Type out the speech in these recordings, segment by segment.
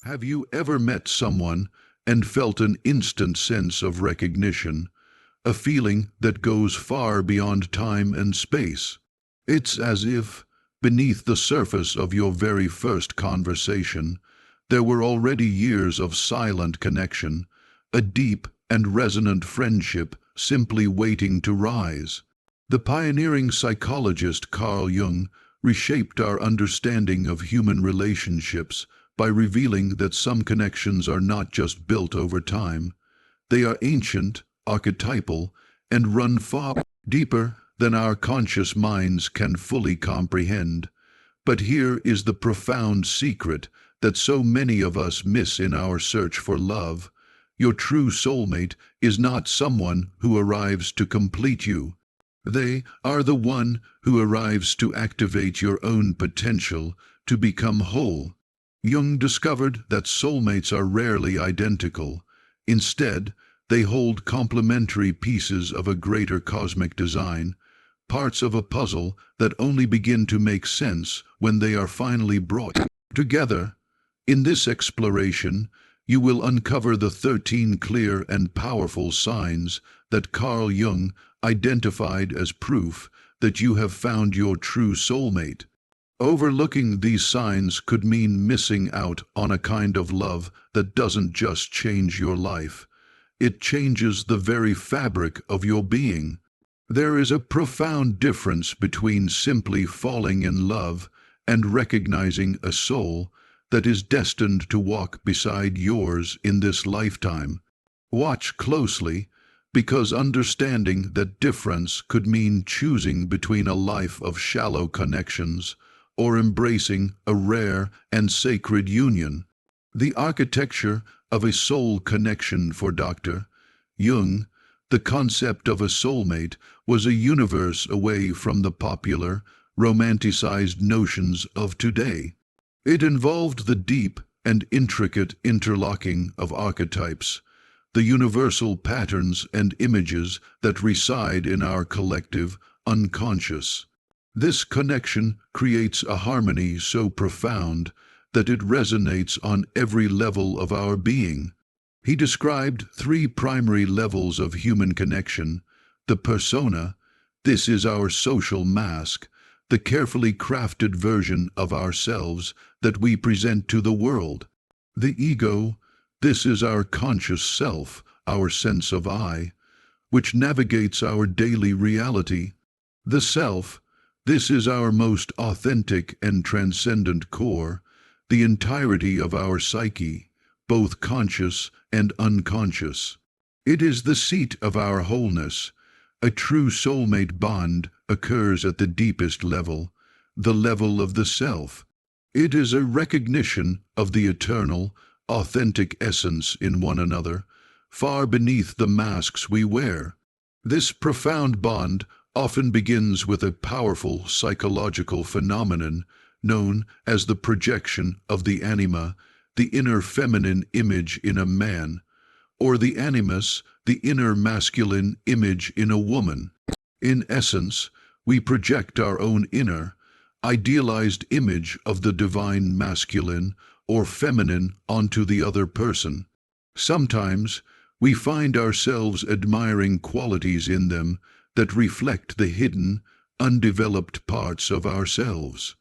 Have you ever met someone and felt an instant sense of recognition, a feeling that goes far beyond time and space? It's as if, beneath the surface of your very first conversation, there were already years of silent connection, a deep and resonant friendship simply waiting to rise. The pioneering psychologist Carl Jung reshaped our understanding of human relationships by revealing that some connections are not just built over time. They are ancient, archetypal, and run far deeper than our conscious minds can fully comprehend. But here is the profound secret that so many of us miss in our search for love. Your true soulmate is not someone who arrives to complete you. They are the one who arrives to activate your own potential, to become whole. Jung discovered that soulmates are rarely identical. Instead, they hold complementary pieces of a greater cosmic design, parts of a puzzle that only begin to make sense when they are finally brought together. In this exploration, you will uncover the 13 clear and powerful signs that Carl Jung identified as proof that you have found your true soulmate. Overlooking these signs could mean missing out on a kind of love that doesn't just change your life. It changes the very fabric of your being. There is a profound difference between simply falling in love and recognizing a soul that is destined to walk beside yours in this lifetime. Watch closely, because understanding that difference could mean choosing between a life of shallow connections or embracing a rare and sacred union. The architecture of a soul connection for Dr. Jung, the concept of a soulmate, was a universe away from the popular, romanticized notions of today. It involved the deep and intricate interlocking of archetypes, the universal patterns and images that reside in our collective unconscious. This connection creates a harmony so profound that it resonates on every level of our being. He described 3 primary levels of human connection: the persona, this is our social mask, the carefully crafted version of ourselves that we present to the world; the ego, this is our conscious self, our sense of I, which navigates our daily reality; the self, this is our most authentic and transcendent core, the entirety of our psyche, both conscious and unconscious. It is the seat of our wholeness. A true soulmate bond occurs at the deepest level, the level of the self. It is a recognition of the eternal, authentic essence in one another, far beneath the masks we wear. This profound bond often begins with a powerful psychological phenomenon known as the projection of the anima, the inner feminine image in a man, or the animus, the inner masculine image in a woman. In essence, we project our own inner, idealized image of the divine masculine or feminine onto the other person. Sometimes, we find ourselves admiring qualities in them that reflect the hidden, undeveloped parts of ourselves.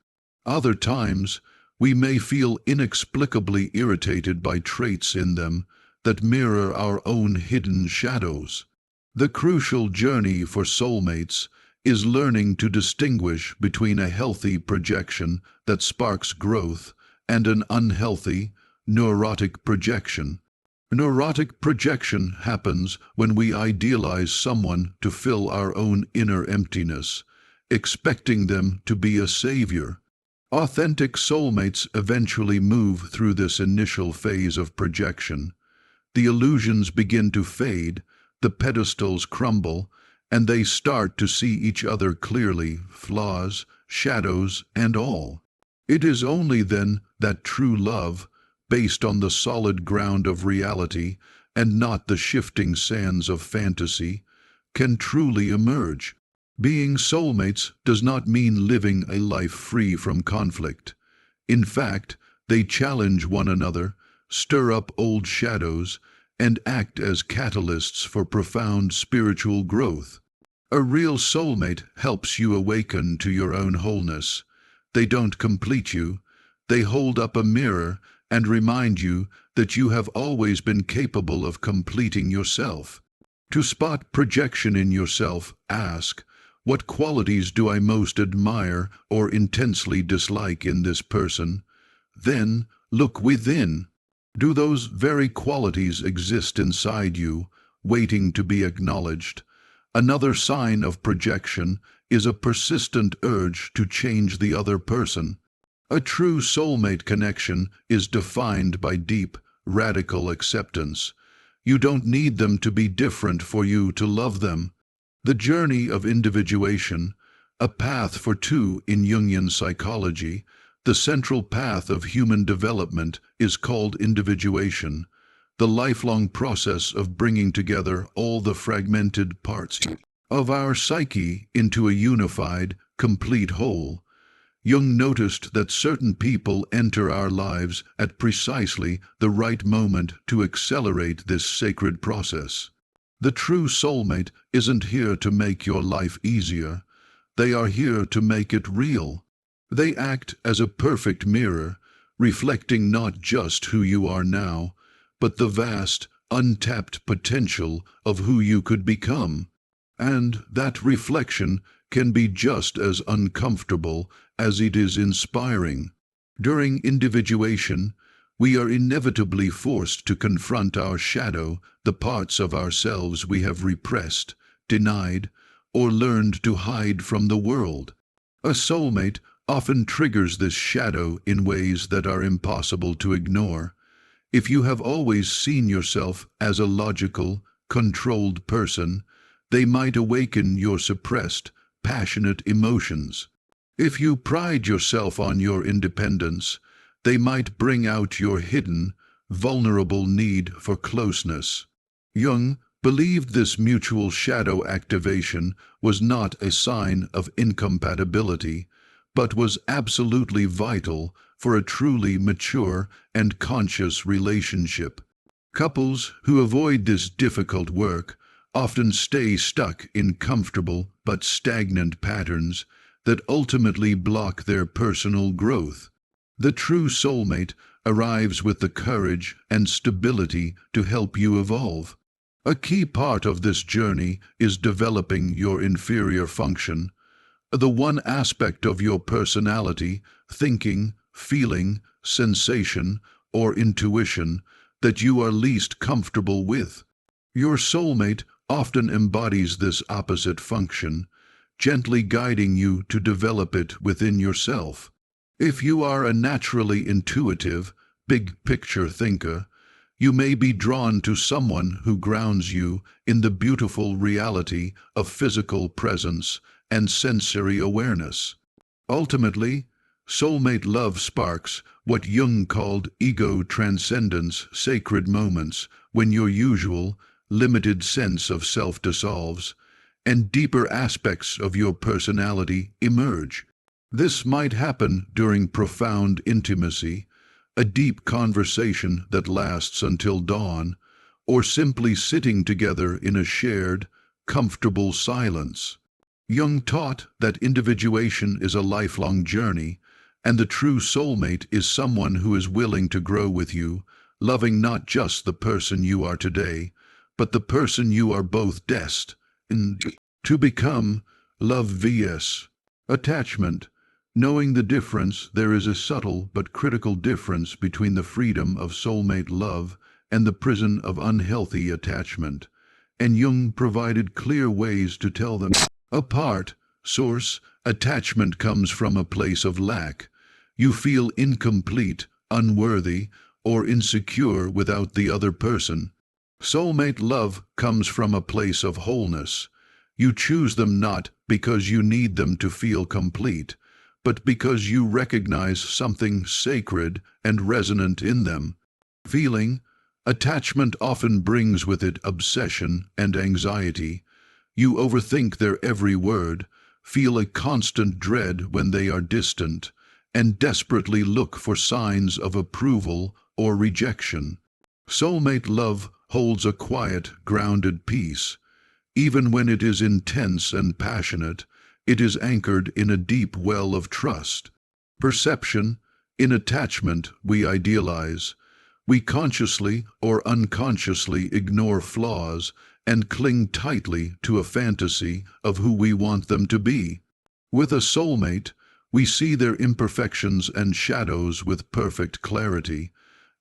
Other times, we may feel inexplicably irritated by traits in them that mirror our own hidden shadows. The crucial journey for soulmates is learning to distinguish between a healthy projection that sparks growth and an unhealthy, neurotic projection. Neurotic projection happens when we idealize someone to fill our own inner emptiness, expecting them to be a savior. Authentic soulmates eventually move through this initial phase of projection. The illusions begin to fade, the pedestals crumble, and they start to see each other clearly, flaws, shadows, and all. It is only then that true love, based on the solid ground of reality and not the shifting sands of fantasy, can truly emerge. Being soulmates does not mean living a life free from conflict. In fact, they challenge one another, stir up old shadows, and act as catalysts for profound spiritual growth. A real soulmate helps you awaken to your own wholeness. They don't complete you. They hold up a mirror and remind you that you have always been capable of completing yourself. To spot projection in yourself, ask, what qualities do I most admire or intensely dislike in this person? Then, look within. Do those very qualities exist inside you, waiting to be acknowledged? Another sign of projection is a persistent urge to change the other person. A true soulmate connection is defined by deep, radical acceptance. You don't need them to be different for you to love them. The journey of individuation, a path for two in Jungian psychology, the central path of human development, is called individuation, the lifelong process of bringing together all the fragmented parts of our psyche into a unified, complete whole. Jung noticed that certain people enter our lives at precisely the right moment to accelerate this sacred process. The true soulmate isn't here to make your life easier. They are here to make it real. They act as a perfect mirror, reflecting not just who you are now, but the vast, untapped potential of who you could become. And that reflection can be just as uncomfortable as it is inspiring. During individuation, we are inevitably forced to confront our shadow, the parts of ourselves we have repressed, denied, or learned to hide from the world. A soulmate often triggers this shadow in ways that are impossible to ignore. If you have always seen yourself as a logical, controlled person, they might awaken your suppressed, passionate emotions. If you pride yourself on your independence, they might bring out your hidden, vulnerable need for closeness. Jung believed this mutual shadow activation was not a sign of incompatibility, but was absolutely vital for a truly mature and conscious relationship. Couples who avoid this difficult work often stay stuck in comfortable but stagnant patterns that ultimately block their personal growth. The true soulmate arrives with the courage and stability to help you evolve. A key part of this journey is developing your inferior function, the one aspect of your personality, thinking, feeling, sensation, or intuition that you are least comfortable with. Your soulmate often embodies this opposite function, gently guiding you to develop it within yourself. If you are a naturally intuitive, big-picture thinker, you may be drawn to someone who grounds you in the beautiful reality of physical presence and sensory awareness. Ultimately, soulmate love sparks what Jung called ego transcendence, sacred moments when your usual, limited sense of self dissolves and deeper aspects of your personality emerge. This might happen during profound intimacy, a deep conversation that lasts until dawn, or simply sitting together in a shared, comfortable silence. Jung taught that individuation is a lifelong journey, and the true soulmate is someone who is willing to grow with you, loving not just the person you are today, but the person you are both destined to become. Love vs. attachment. Knowing the difference, there is a subtle but critical difference between the freedom of soulmate love and the prison of unhealthy attachment, and Jung provided clear ways to tell them apart. Source: attachment comes from a place of lack. You feel incomplete, unworthy, or insecure without the other person. Soulmate love comes from a place of wholeness. You choose them not because you need them to feel complete, but because you recognize something sacred and resonant in them. Feeling: attachment often brings with it obsession and anxiety. You overthink their every word, feel a constant dread when they are distant, and desperately look for signs of approval or rejection. Soulmate love holds a quiet, grounded peace. Even when it is intense and passionate, it is anchored in a deep well of trust. Perception. In attachment, we idealize. We consciously or unconsciously ignore flaws and cling tightly to a fantasy of who we want them to be. With a soulmate, we see their imperfections and shadows with perfect clarity,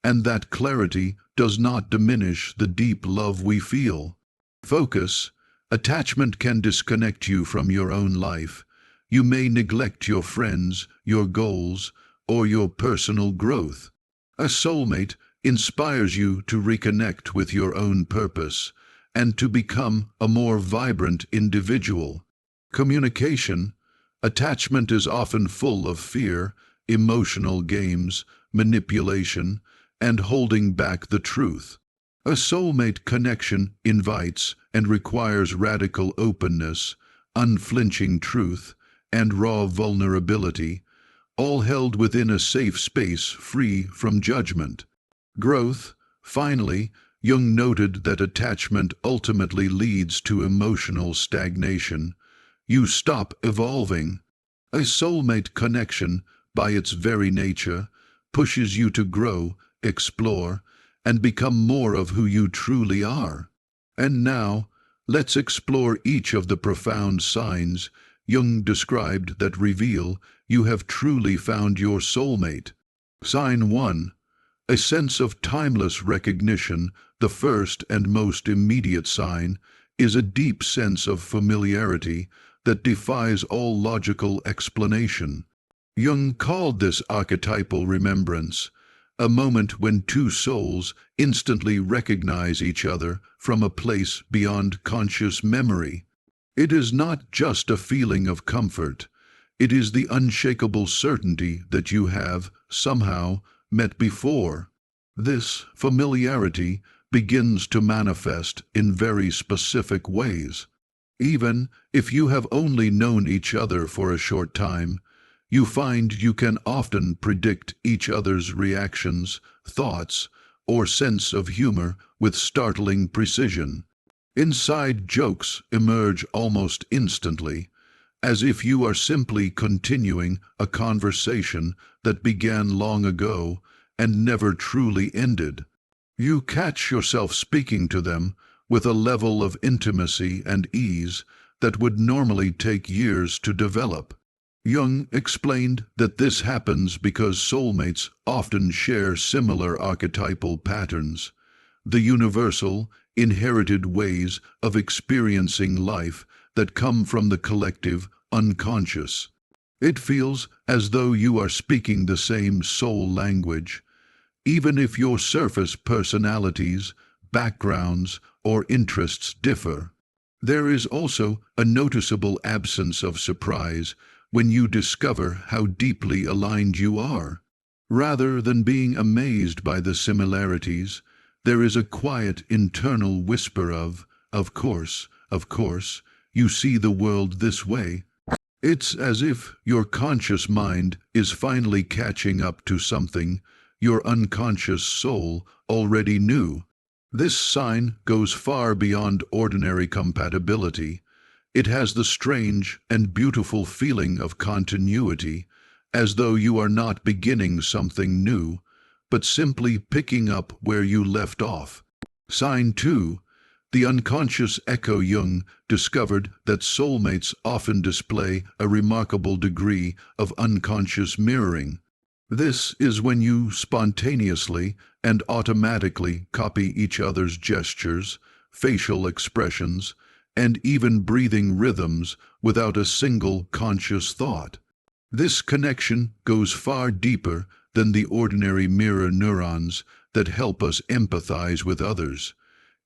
and that clarity does not diminish the deep love we feel. Focus. Attachment can disconnect you from your own life. You may neglect your friends, your goals, or your personal growth. A soulmate inspires you to reconnect with your own purpose and to become a more vibrant individual. Communication. Attachment is often full of fear, emotional games, manipulation, and holding back the truth. A soulmate connection invites and requires radical openness, unflinching truth, and raw vulnerability, all held within a safe space free from judgment. Growth. Finally, Jung noted that attachment ultimately leads to emotional stagnation. You stop evolving. A soulmate connection, by its very nature, pushes you to grow, explore, and become more of who you truly are. And now, let's explore each of the profound signs Jung described that reveal you have truly found your soulmate. Sign 1. A sense of timeless recognition. The first and most immediate sign is a deep sense of familiarity that defies all logical explanation. Jung called this archetypal remembrance, a moment when two souls instantly recognize each other from a place beyond conscious memory. It is not just a feeling of comfort. It is the unshakable certainty that you have, somehow, met before. This familiarity begins to manifest in very specific ways. Even if you have only known each other for a short time, you find you can often predict each other's reactions, thoughts, or sense of humor with startling precision. Inside jokes emerge almost instantly, as if you are simply continuing a conversation that began long ago and never truly ended. You catch yourself speaking to them with a level of intimacy and ease that would normally take years to develop. Jung explained that this happens because soulmates often share similar archetypal patterns, the universal, inherited ways of experiencing life that come from the collective unconscious. It feels as though you are speaking the same soul language, even if your surface personalities, backgrounds, or interests differ. There is also a noticeable absence of surprise when you discover how deeply aligned you are. Rather than being amazed by the similarities, there is a quiet internal whisper of course, you see the world this way. It's as if your conscious mind is finally catching up to something your unconscious soul already knew. This sign goes far beyond ordinary compatibility. It has the strange and beautiful feeling of continuity, as though you are not beginning something new, but simply picking up where you left off. Sign 2. The unconscious echo. Jung discovered that soulmates often display a remarkable degree of unconscious mirroring. This is when you spontaneously and automatically copy each other's gestures, facial expressions, and even breathing rhythms without a single conscious thought. This connection goes far deeper than the ordinary mirror neurons that help us empathize with others.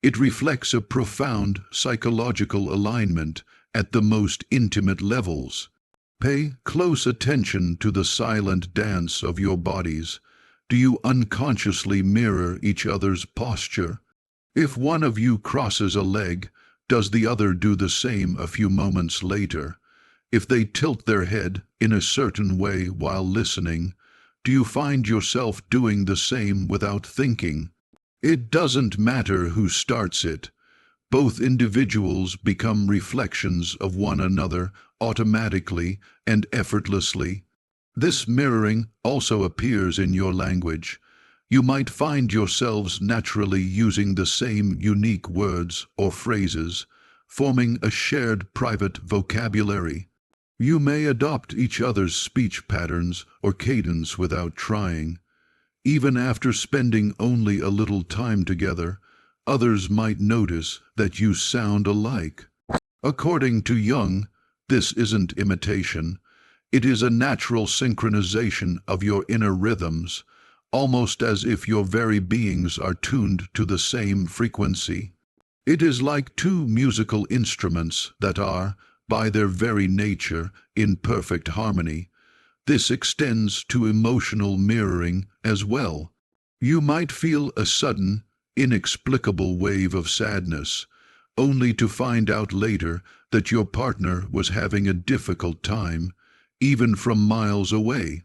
It reflects a profound psychological alignment at the most intimate levels. Pay close attention to the silent dance of your bodies. Do you unconsciously mirror each other's posture? If one of you crosses a leg, does the other do the same a few moments later? if they tilt their head in a certain way while listening, do you find yourself doing the same without thinking? It doesn't matter who starts it. Both individuals become reflections of one another automatically and effortlessly. This mirroring also appears in your language. You might find yourselves naturally using the same unique words or phrases, forming a shared private vocabulary. You may adopt each other's speech patterns or cadence without trying. Even after spending only a little time together, others might notice that you sound alike. According to Jung, this isn't imitation. It is a natural synchronization of your inner rhythms, almost as if your very beings are tuned to the same frequency. It is like two musical instruments that are, by their very nature, in perfect harmony. This extends to emotional mirroring as well. You might feel a sudden, inexplicable wave of sadness, only to find out later that your partner was having a difficult time, even from miles away.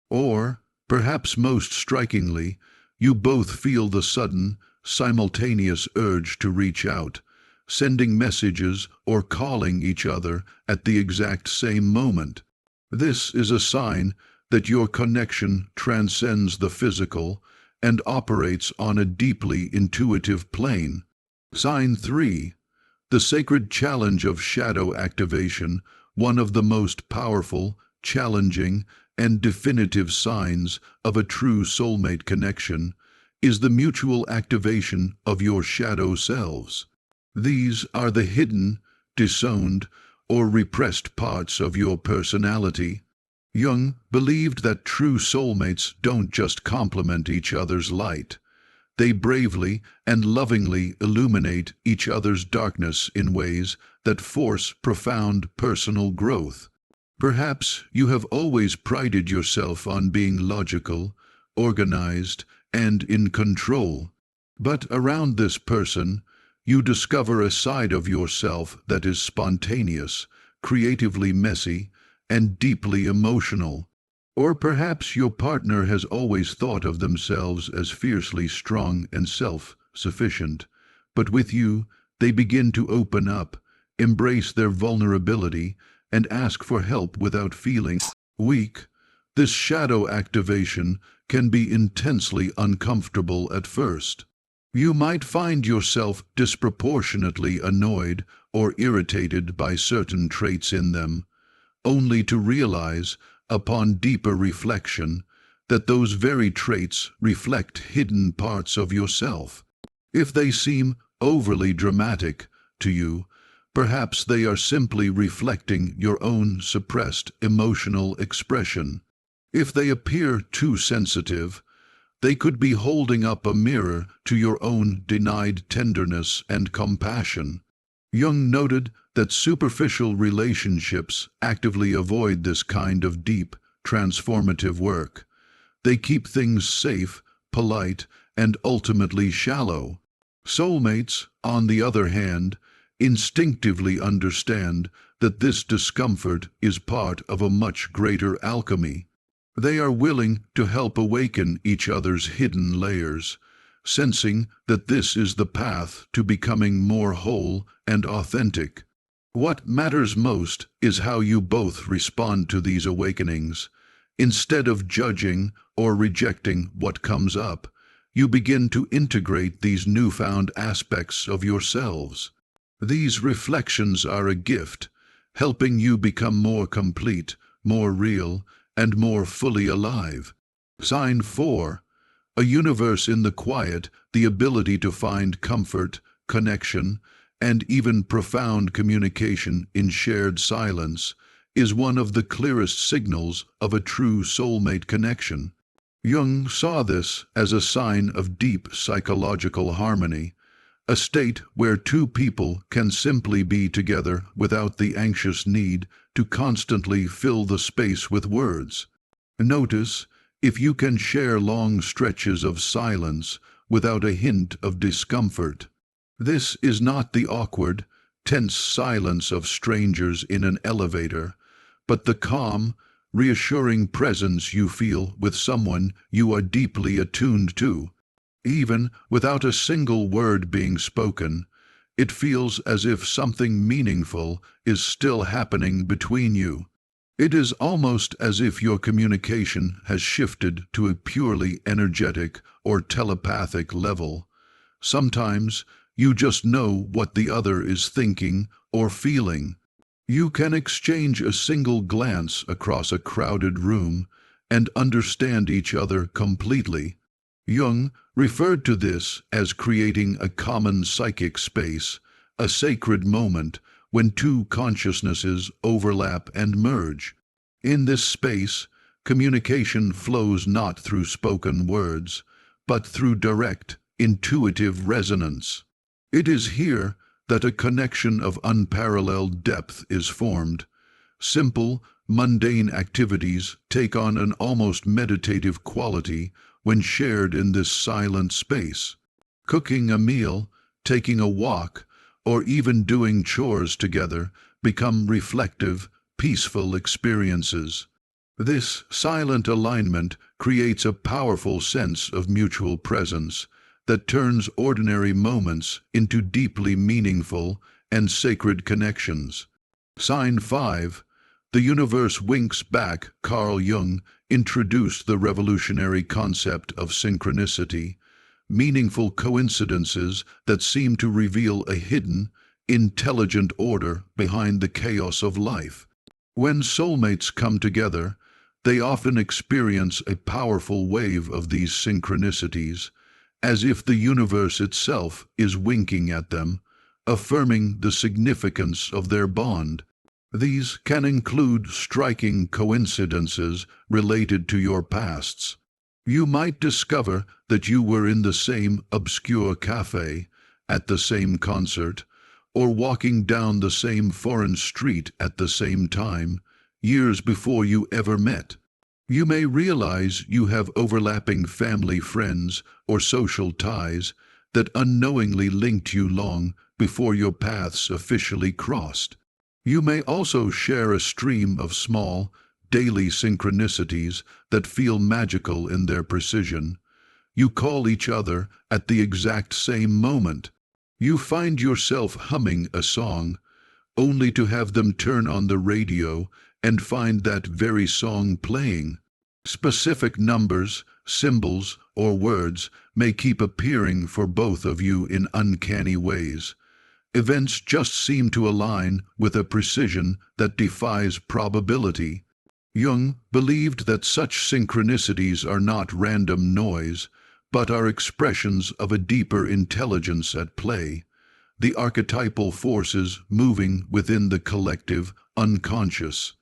Or, perhaps most strikingly, you both feel the sudden, simultaneous urge to reach out, sending messages or calling each other at the exact same moment. This is a sign that your connection transcends the physical and operates on a deeply intuitive plane. Sign 3. The sacred challenge of shadow activation, one of the most powerful, challenging, and definitive signs of a true soulmate connection, is the mutual activation of your shadow selves. These are the hidden, disowned, or repressed parts of your personality. Jung believed that true soulmates don't just complement each other's light. They bravely and lovingly illuminate each other's darkness in ways that force profound personal growth. Perhaps you have always prided yourself on being logical, organized, and in control. But around this person, you discover a side of yourself that is spontaneous, creatively messy, and deeply emotional. Or perhaps your partner has always thought of themselves as fiercely strong and self-sufficient, but with you, they begin to open up, embrace their vulnerability, and ask for help without feeling weak. This shadow activation can be intensely uncomfortable at first. You might find yourself disproportionately annoyed or irritated by certain traits in them, only to realize, upon deeper reflection, that those very traits reflect hidden parts of yourself. If they seem overly dramatic to you, perhaps they are simply reflecting your own suppressed emotional expression. If they appear too sensitive, they could be holding up a mirror to your own denied tenderness and compassion. Jung noted that superficial relationships actively avoid this kind of deep, transformative work. They keep things safe, polite, and ultimately shallow. Soulmates, on the other hand, instinctively understand that this discomfort is part of a much greater alchemy. They are willing to help awaken each other's hidden layers, sensing that this is the path to becoming more whole and authentic. What matters most is how you both respond to these awakenings. Instead of judging or rejecting what comes up, you begin to integrate these newfound aspects of yourselves. These reflections are a gift, helping you become more complete, more real, and more fully alive. Sign 4. A universe in the quiet, the ability to find comfort, connection, and even profound communication in shared silence is one of the clearest signals of a true soulmate connection. Jung saw this as a sign of deep psychological harmony, a state where two people can simply be together without the anxious need to constantly fill the space with words. Notice if you can share long stretches of silence without a hint of discomfort. This is not the awkward, tense silence of strangers in an elevator, but the calm, reassuring presence you feel with someone you are deeply attuned to. Even without a single word being spoken, it feels as if something meaningful is still happening between you. It is almost as if your communication has shifted to a purely energetic or telepathic level. Sometimes you just know what the other is thinking or feeling. You can exchange a single glance across a crowded room and understand each other completely. Jung referred to this as creating a common psychic space, a sacred moment when two consciousnesses overlap and merge. In this space, communication flows not through spoken words, but through direct, intuitive resonance. It is here that a connection of unparalleled depth is formed. Simple, mundane activities take on an almost meditative quality when shared in this silent space. Cooking a meal, taking a walk, or even doing chores together become reflective, peaceful experiences. This silent alignment creates a powerful sense of mutual presence that turns ordinary moments into deeply meaningful and sacred connections. Sign 5. The universe winks back. Carl Jung introduced the revolutionary concept of synchronicity, meaningful coincidences that seem to reveal a hidden, intelligent order behind the chaos of life. When soulmates come together, they often experience a powerful wave of these synchronicities, as if the universe itself is winking at them, affirming the significance of their bond. These can include striking coincidences related to your pasts. You might discover that you were in the same obscure cafe, at the same concert, or walking down the same foreign street at the same time, years before you ever met. You may realize you have overlapping family, friends, or social ties that unknowingly linked you long before your paths officially crossed. You may also share a stream of small, daily synchronicities that feel magical in their precision. You call each other at the exact same moment. You find yourself humming a song, only to have them turn on the radio and find that very song playing. Specific numbers, symbols, or words may keep appearing for both of you in uncanny ways. Events just seem to align with a precision that defies probability. Jung believed that such synchronicities are not random noise, but are expressions of a deeper intelligence at play, the archetypal forces moving within the collective unconscious.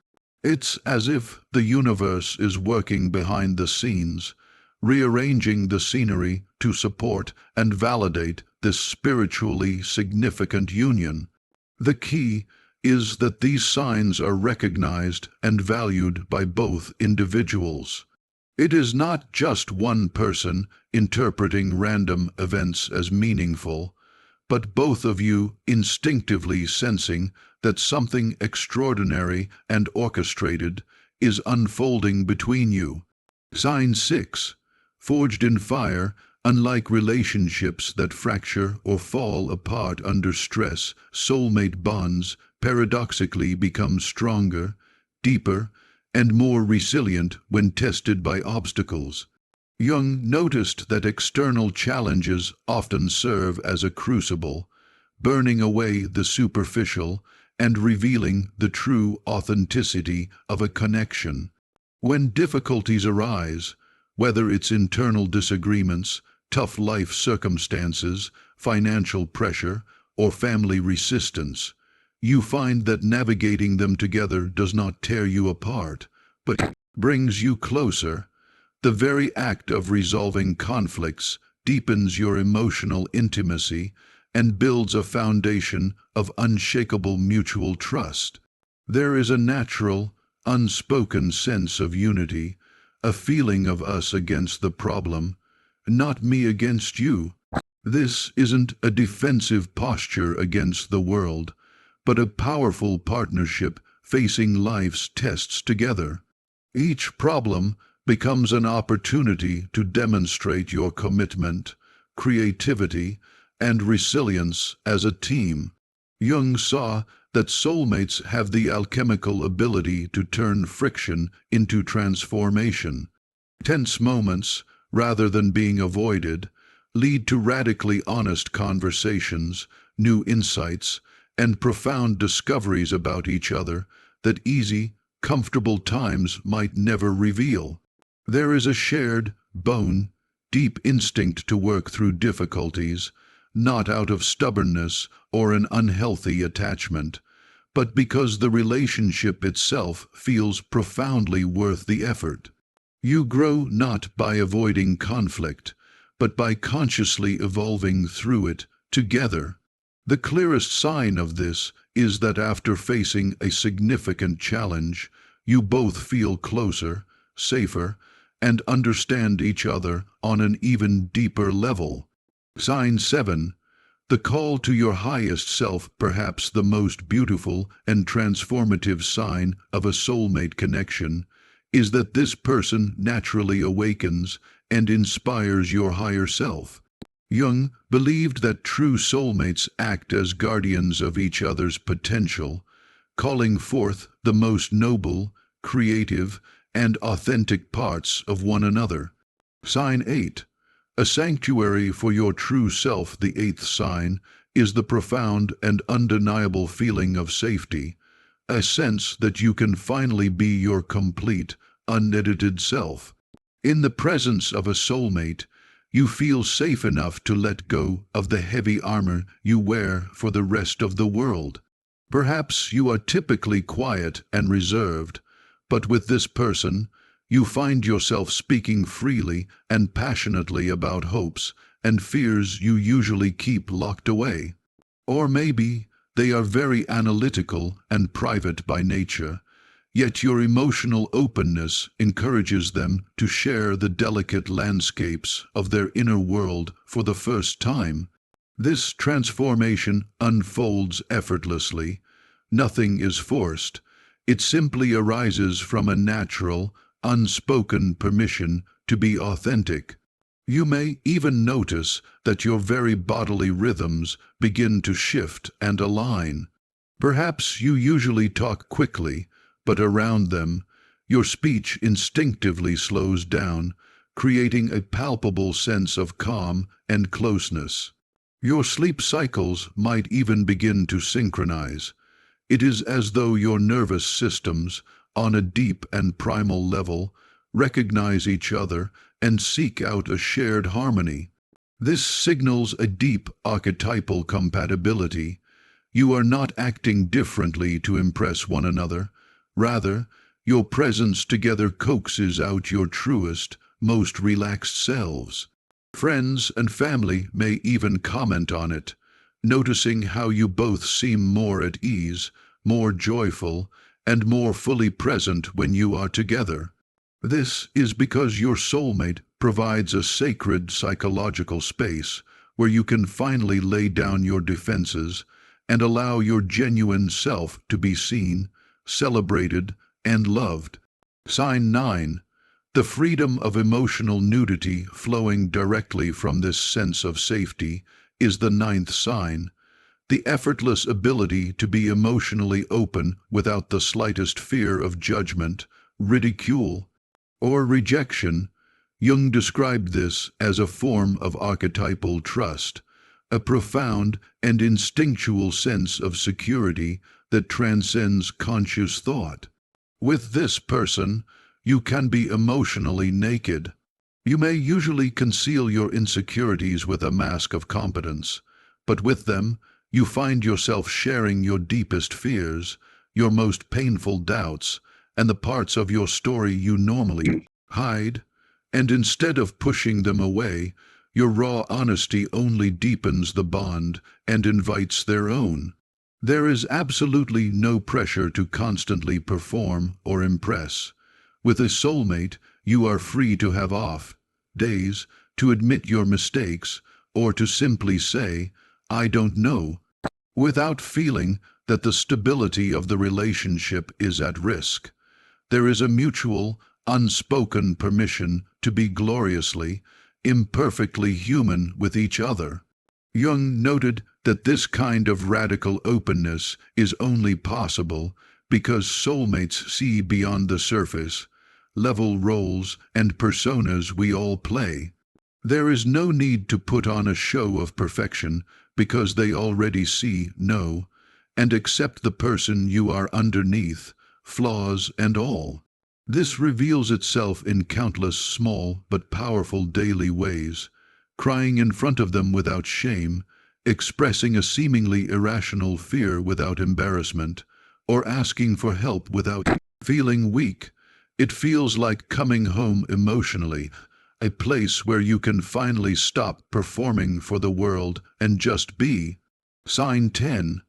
It's as if the universe is working behind the scenes, rearranging the scenery to support and validate this spiritually significant union. The key is that these signs are recognized and valued by both individuals. It is not just one person interpreting random events as meaningful, but both of you instinctively sensing that something extraordinary and orchestrated is unfolding between you. Sign 6. Forged in fire, unlike relationships that fracture or fall apart under stress, soulmate bonds paradoxically become stronger, deeper, and more resilient when tested by obstacles. Jung noticed that external challenges often serve as a crucible, burning away the superficial and revealing the true authenticity of a connection. When difficulties arise, whether it's internal disagreements, tough life circumstances, financial pressure, or family resistance, you find that navigating them together does not tear you apart, but brings you closer. The very act of resolving conflicts deepens your emotional intimacy and builds a foundation of unshakable mutual trust. There is a natural, unspoken sense of unity, a feeling of us against the problem, not me against you. This isn't a defensive posture against the world, but a powerful partnership facing life's tests together. Each problem becomes an opportunity to demonstrate your commitment, creativity, and resilience as a team. Jung saw that soulmates have the alchemical ability to turn friction into transformation. Tense moments, rather than being avoided, lead to radically honest conversations, new insights, and profound discoveries about each other that easy, comfortable times might never reveal. There is a shared, deep instinct to work through difficulties, not out of stubbornness or an unhealthy attachment, but because the relationship itself feels profoundly worth the effort. You grow not by avoiding conflict, but by consciously evolving through it together. The clearest sign of this is that after facing a significant challenge, you both feel closer, safer, and understand each other on an even deeper level. Sign 7. The call to your highest self, perhaps the most beautiful and transformative sign of a soulmate connection, is that this person naturally awakens and inspires your higher self. Jung believed that true soulmates act as guardians of each other's potential, calling forth the most noble, creative, and authentic parts of one another. Sign 8. A sanctuary for your true self, the 8th sign, is the profound and undeniable feeling of safety, a sense that you can finally be your complete, unedited self. In the presence of a soulmate, you feel safe enough to let go of the heavy armor you wear for the rest of the world. Perhaps you are typically quiet and reserved, but with this person, you find yourself speaking freely and passionately about hopes and fears you usually keep locked away. Or maybe they are very analytical and private by nature, yet your emotional openness encourages them to share the delicate landscapes of their inner world for the first time. This transformation unfolds effortlessly. Nothing is forced. It simply arises from a natural, unspoken permission to be authentic. You may even notice that your very bodily rhythms begin to shift and align. Perhaps you usually talk quickly, but around them, your speech instinctively slows down, creating a palpable sense of calm and closeness. Your sleep cycles might even begin to synchronize. It is as though your nervous systems, on a deep and primal level, recognize each other and seek out a shared harmony. This signals a deep archetypal compatibility. You are not acting differently to impress one another. Rather, your presence together coaxes out your truest, most relaxed selves. Friends and family may even comment on it, noticing how you both seem more at ease, more joyful, and more fully present when you are together. This is because your soulmate provides a sacred psychological space where you can finally lay down your defenses and allow your genuine self to be seen, celebrated, and loved. Sign 9. The freedom of emotional nudity flowing directly from this sense of safety is the 9th sign. The effortless ability to be emotionally open without the slightest fear of judgment, ridicule, or rejection. Jung described this as a form of archetypal trust, a profound and instinctual sense of security that transcends conscious thought. With this person, you can be emotionally naked. You may usually conceal your insecurities with a mask of competence, but with them, you find yourself sharing your deepest fears, your most painful doubts, and the parts of your story you normally hide. And instead of pushing them away, your raw honesty only deepens the bond and invites their own. There is absolutely no pressure to constantly perform or impress. With a soulmate, you are free to have off days, to admit your mistakes, or to simply say, "I don't know," without feeling that the stability of the relationship is at risk. There is a mutual, unspoken permission to be gloriously, imperfectly human with each other. Jung noted that this kind of radical openness is only possible because soulmates see beyond the surface, level roles and personas we all play. There is no need to put on a show of perfection because they already see, know, and accept the person you are underneath, flaws and all. This reveals itself in countless small but powerful daily ways, crying in front of them without shame, expressing a seemingly irrational fear without embarrassment, or asking for help without feeling weak. It feels like coming home emotionally, a place where you can finally stop performing for the world and just be. Sign 10.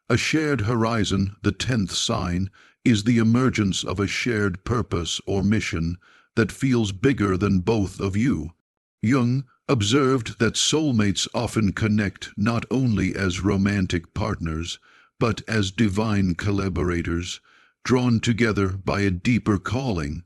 A shared horizon, the 10th sign, is the emergence of a shared purpose or mission that feels bigger than both of you. Jung observed that soulmates often connect not only as romantic partners, but as divine collaborators, drawn together by a deeper calling.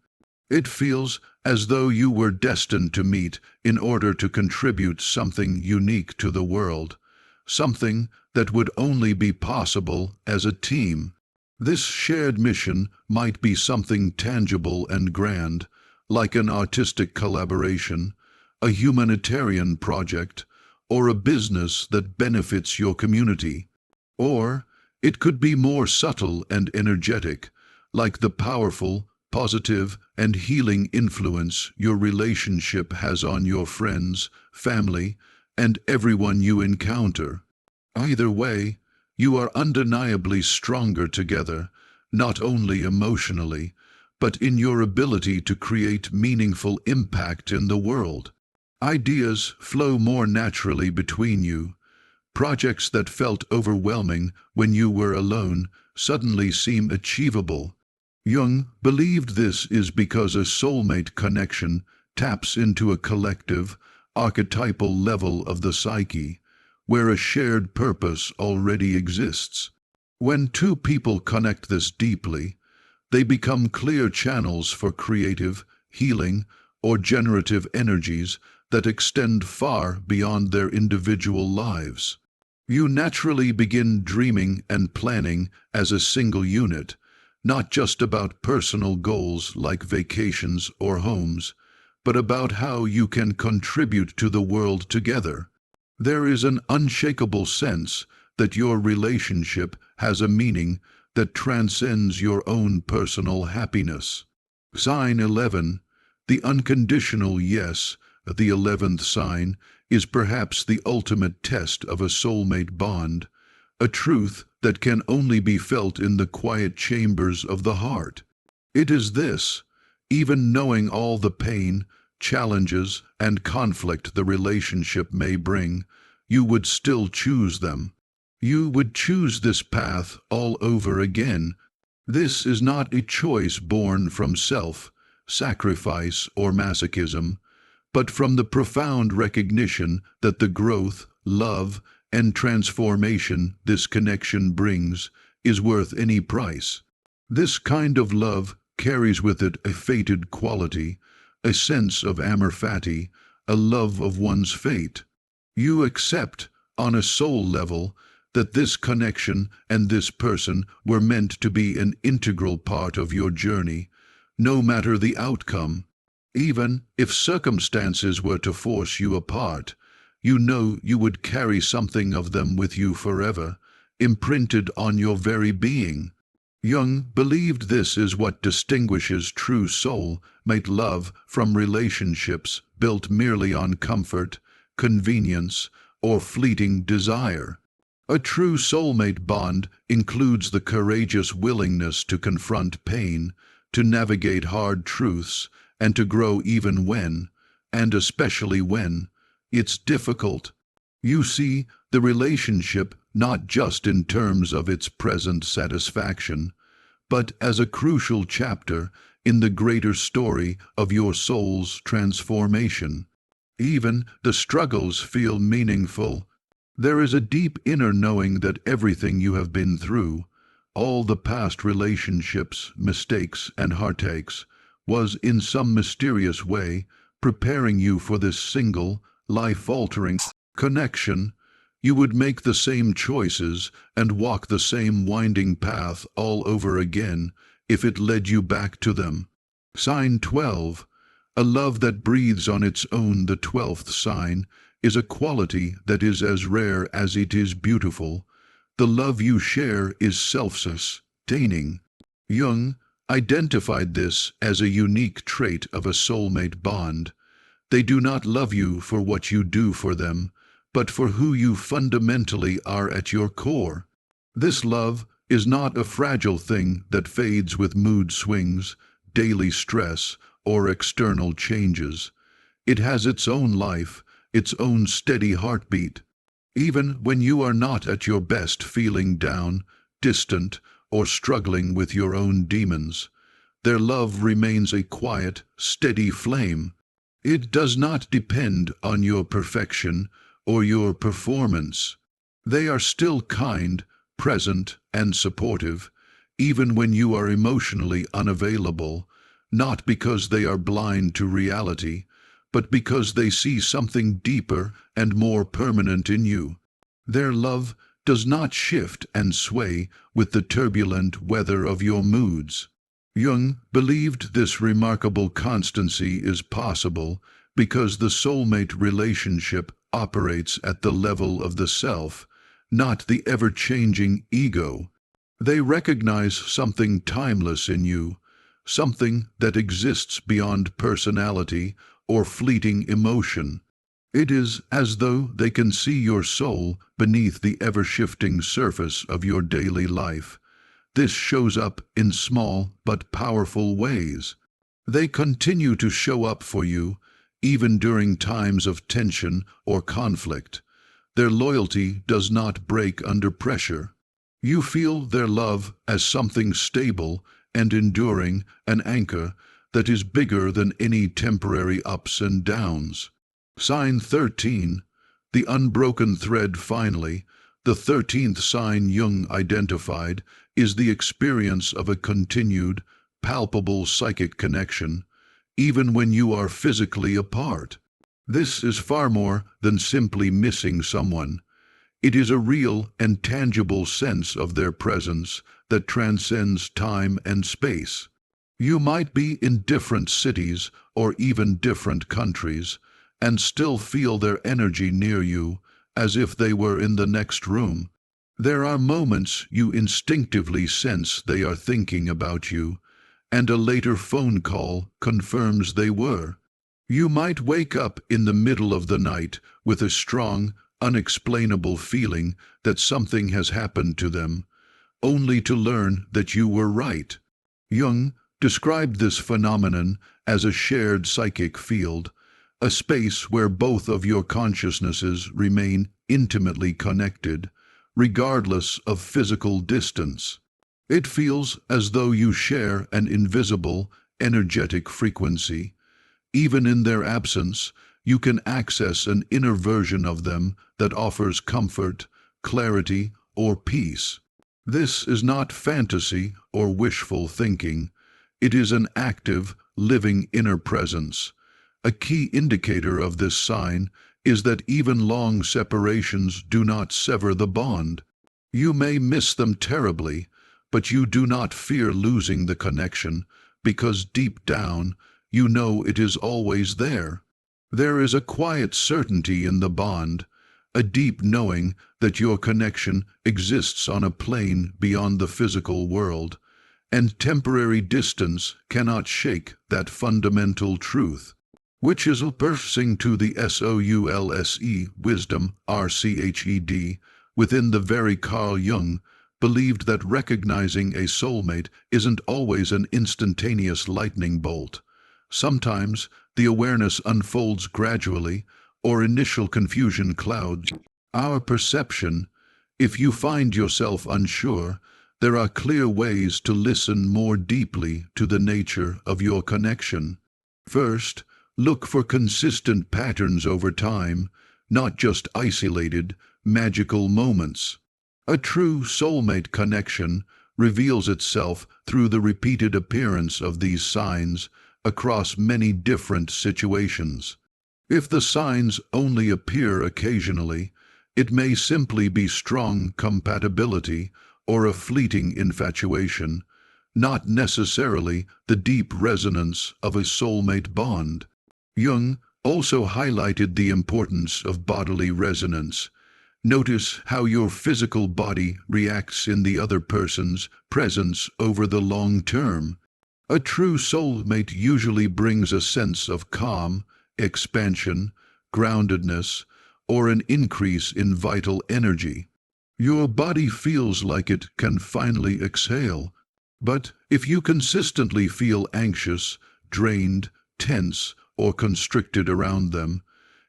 It feels as though you were destined to meet in order to contribute something unique to the world, something that would only be possible as a team. This shared mission might be something tangible and grand, like an artistic collaboration, a humanitarian project, or a business that benefits your community. Or it could be more subtle and energetic, like the powerful, positive, and healing influence your relationship has on your friends, family, and everyone you encounter. Either way, you are undeniably stronger together, not only emotionally, but in your ability to create meaningful impact in the world. Ideas flow more naturally between you. Projects that felt overwhelming when you were alone suddenly seem achievable. Jung believed this is because a soulmate connection taps into a collective, archetypal level of the psyche, where a shared purpose already exists. When two people connect this deeply, they become clear channels for creative, healing, or generative energies that extend far beyond their individual lives. You naturally begin dreaming and planning as a single unit, not just about personal goals like vacations or homes, but about how you can contribute to the world together. There is an unshakable sense that your relationship has a meaning that transcends your own personal happiness. Sign 11, the unconditional yes, the 11th sign, is perhaps the ultimate test of a soulmate bond, a truth that can only be felt in the quiet chambers of the heart. It is this: even knowing all the pain, challenges, and conflict the relationship may bring, you would still choose them. You would choose this path all over again. This is not a choice born from self-sacrifice or masochism, but from the profound recognition that the growth, love, and transformation this connection brings is worth any price. This kind of love carries with it a fated quality, a sense of amor fati, a love of one's fate. You accept, on a soul level, that this connection and this person were meant to be an integral part of your journey, no matter the outcome. Even if circumstances were to force you apart, you know you would carry something of them with you forever, imprinted on your very being. Jung believed this is what distinguishes true soul-mate love from relationships built merely on comfort, convenience, or fleeting desire. A true soulmate bond includes the courageous willingness to confront pain, to navigate hard truths, and to grow even when, and especially when, it's difficult. You see the relationship not just in terms of its present satisfaction, but as a crucial chapter in the greater story of your soul's transformation. Even the struggles feel meaningful. There is a deep inner knowing that everything you have been through, all the past relationships, mistakes, and heartaches, was in some mysterious way preparing you for this single, life-altering connection. You would make the same choices and walk the same winding path all over again if it led you back to them. Sign 12. A love that breathes on its own. The 12th sign is a quality that is as rare as it is beautiful. The love you share is self-sustaining. Jung identified this as a unique trait of a soulmate bond. They do not love you for what you do for them, but for who you fundamentally are at your core. This love is not a fragile thing that fades with mood swings, daily stress, or external changes. It has its own life, its own steady heartbeat. Even when you are not at your best, feeling down, distant, or struggling with your own demons, their love remains a quiet, steady flame. It does not depend on your perfection or your performance. They are still kind, present, and supportive, even when you are emotionally unavailable, not because they are blind to reality, but because they see something deeper and more permanent in you. Their love does not shift and sway with the turbulent weather of your moods. Jung believed this remarkable constancy is possible because the soulmate relationship operates at the level of the self, not the ever-changing ego. They recognize something timeless in you, something that exists beyond personality or fleeting emotion. It is as though they can see your soul beneath the ever-shifting surface of your daily life. This shows up in small but powerful ways. They continue to show up for you, even during times of tension or conflict. Their loyalty does not break under pressure. You feel their love as something stable and enduring, an anchor that is bigger than any temporary ups and downs. Sign 13, the unbroken thread. Finally, the 13th sign Jung identified is the experience of a continued, palpable psychic connection, even when you are physically apart. This is far more than simply missing someone. It is a real and tangible sense of their presence that transcends time and space. You might be in different cities or even different countries, and still feel their energy near you, as if they were in the next room. There are moments you instinctively sense they are thinking about you, and a later phone call confirms they were. You might wake up in the middle of the night with a strong, unexplainable feeling that something has happened to them, only to learn that you were right. Jung described this phenomenon as a shared psychic field, a space where both of your consciousnesses remain intimately connected, regardless of physical distance. It feels as though you share an invisible, energetic frequency. Even in their absence, you can access an inner version of them that offers comfort, clarity, or peace. This is not fantasy or wishful thinking. It is an active, living inner presence. A key indicator of this sign is that even long separations do not sever the bond. You may miss them terribly, but you do not fear losing the connection, because deep down, you know it is always there. There is a quiet certainty in the bond, a deep knowing that your connection exists on a plane beyond the physical world, and temporary distance cannot shake that fundamental truth, which is piercing to the soulse wisdom, RCHED, within the very Carl Jung, believed that recognizing a soulmate isn't always an instantaneous lightning bolt. Sometimes the awareness unfolds gradually, or initial confusion clouds our perception. If you find yourself unsure, there are clear ways to listen more deeply to the nature of your connection. First, look for consistent patterns over time, not just isolated, magical moments. A true soulmate connection reveals itself through the repeated appearance of these signs across many different situations. If the signs only appear occasionally, it may simply be strong compatibility or a fleeting infatuation, not necessarily the deep resonance of a soulmate bond. Jung also highlighted the importance of bodily resonance. Notice how your physical body reacts in the other person's presence over the long term. A true soulmate usually brings a sense of calm, expansion, groundedness, or an increase in vital energy. Your body feels like it can finally exhale. But if you consistently feel anxious, drained, tense, or constricted around them,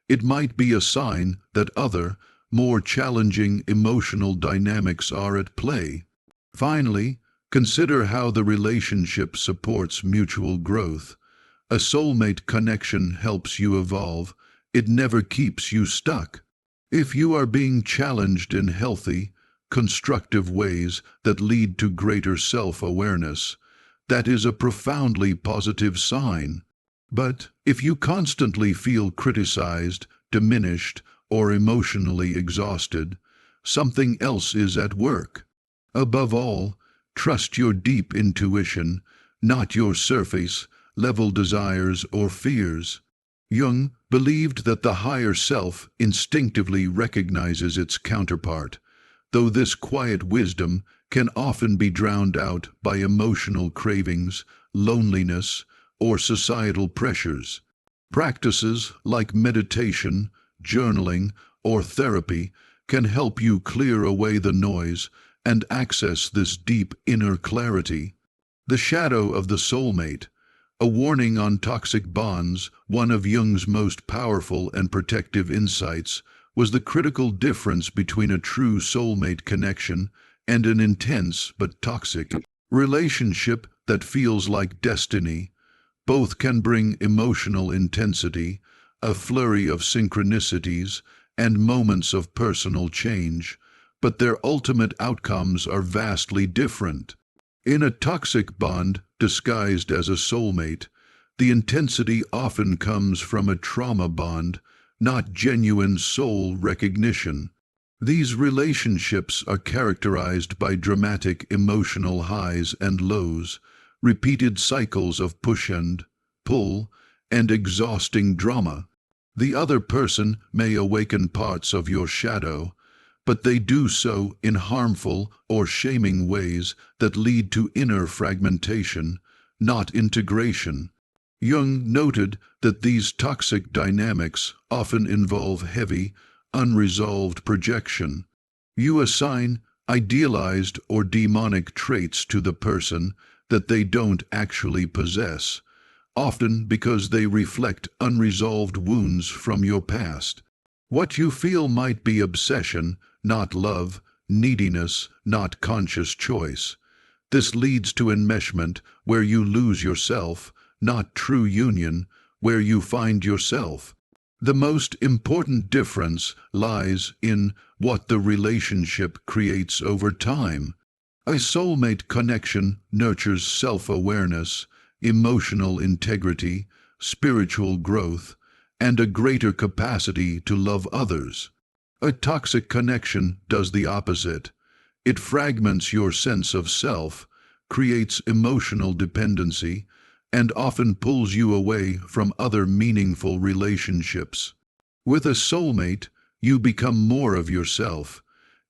it might be a sign that other, more challenging emotional dynamics are at play. Finally, consider how the relationship supports mutual growth. A soulmate connection helps you evolve. It never keeps you stuck. If you are being challenged in healthy, constructive ways that lead to greater self-awareness, that is a profoundly positive sign. But if you constantly feel criticized, diminished, or emotionally exhausted, something else is at work. Above all, trust your deep intuition, not your surface-level desires or fears. Jung believed that the higher self instinctively recognizes its counterpart, though this quiet wisdom can often be drowned out by emotional cravings, loneliness, or societal pressures. Practices like meditation, journaling, or therapy can help you clear away the noise and access this deep inner clarity. The shadow of the soulmate, a warning on toxic bonds, one of Jung's most powerful and protective insights, was the critical difference between a true soulmate connection and an intense but toxic relationship that feels like destiny. Both can bring emotional intensity, a flurry of synchronicities, and moments of personal change, but their ultimate outcomes are vastly different. In a toxic bond disguised as a soulmate, the intensity often comes from a trauma bond, not genuine soul recognition. These relationships are characterized by dramatic emotional highs and lows, repeated cycles of push and pull, and exhausting drama. The other person may awaken parts of your shadow, but they do so in harmful or shaming ways that lead to inner fragmentation, not integration. Jung noted that these toxic dynamics often involve heavy, unresolved projection. You assign idealized or demonic traits to the person that they don't actually possess, often because they reflect unresolved wounds from your past. What you feel might be obsession, not love, neediness, not conscious choice. This leads to enmeshment, where you lose yourself, not true union, where you find yourself. The most important difference lies in what the relationship creates over time. A soulmate connection nurtures self-awareness, emotional integrity, spiritual growth, and a greater capacity to love others. A toxic connection does the opposite. It fragments your sense of self, creates emotional dependency, and often pulls you away from other meaningful relationships. With a soulmate, you become more of yourself.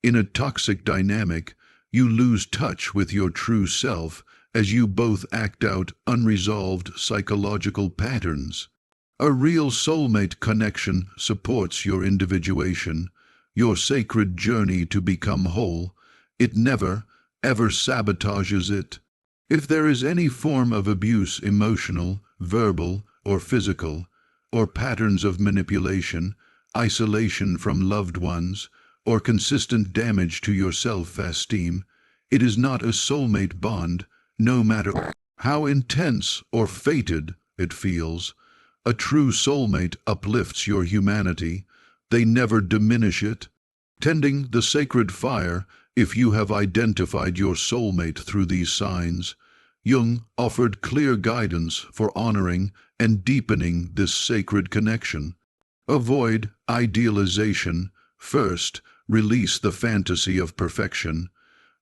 In a toxic dynamic, you lose touch with your true self as you both act out unresolved psychological patterns. A real soulmate connection supports your individuation, your sacred journey to become whole. It never, ever sabotages it. If there is any form of abuse, emotional, verbal, or physical, or patterns of manipulation, isolation from loved ones, or consistent damage to your self-esteem, it is not a soulmate bond, no matter how intense or fated it feels. A true soulmate uplifts your humanity. They never diminish it. Tending the sacred fire, if you have identified your soulmate through these signs, Jung offered clear guidance for honoring and deepening this sacred connection. Avoid idealization. First, release the fantasy of perfection.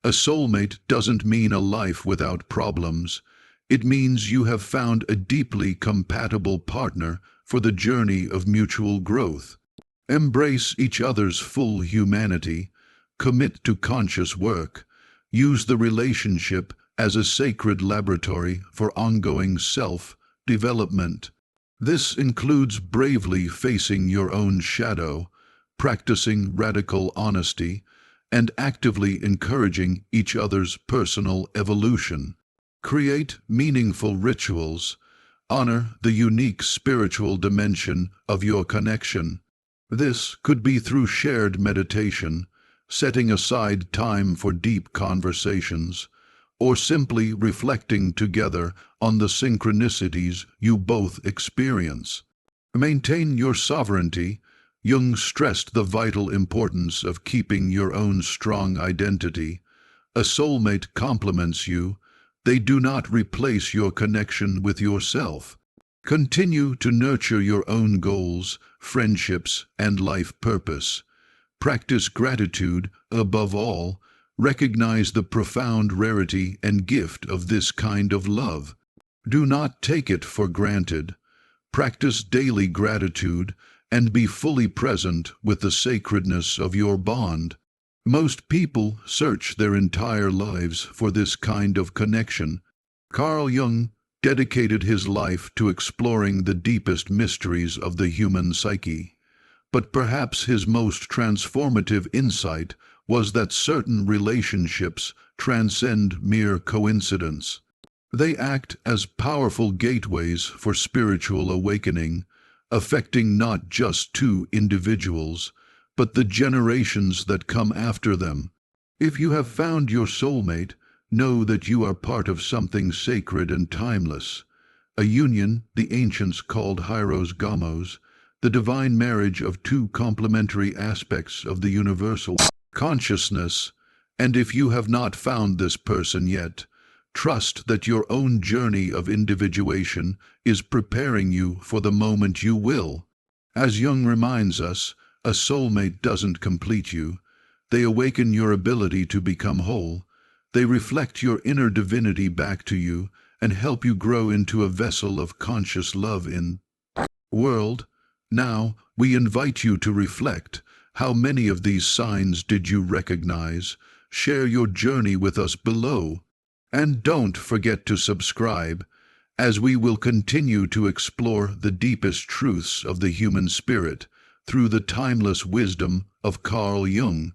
A soulmate doesn't mean a life without problems. It means you have found a deeply compatible partner for the journey of mutual growth. Embrace each other's full humanity. Commit to conscious work. Use the relationship as a sacred laboratory for ongoing self-development. This includes bravely facing your own shadow, practicing radical honesty, and actively encouraging each other's personal evolution. Create meaningful rituals. Honor the unique spiritual dimension of your connection. This could be through shared meditation, setting aside time for deep conversations, or simply reflecting together on the synchronicities you both experience. Maintain your sovereignty. Jung stressed the vital importance of keeping your own strong identity. A soulmate complements you. They do not replace your connection with yourself. Continue to nurture your own goals, friendships, and life purpose. Practice gratitude above all. Recognize the profound rarity and gift of this kind of love. Do not take it for granted. Practice daily gratitude and be fully present with the sacredness of your bond. Most people search their entire lives for this kind of connection. Carl Jung dedicated his life to exploring the deepest mysteries of the human psyche. But perhaps his most transformative insight was that certain relationships transcend mere coincidence. They act as powerful gateways for spiritual awakening, affecting not just two individuals, but the generations that come after them. If you have found your soulmate, know that you are part of something sacred and timeless, a union the ancients called hieros gamos, the divine marriage of two complementary aspects of the universal consciousness. And if you have not found this person yet, trust that your own journey of individuation is preparing you for the moment you will. As Jung reminds us, a soulmate doesn't complete you. They awaken your ability to become whole. They reflect your inner divinity back to you and help you grow into a vessel of conscious love in the world. Now, we invite you to reflect. How many of these signs did you recognize? Share your journey with us below. And don't forget to subscribe, as we will continue to explore the deepest truths of the human spirit through the timeless wisdom of Carl Jung.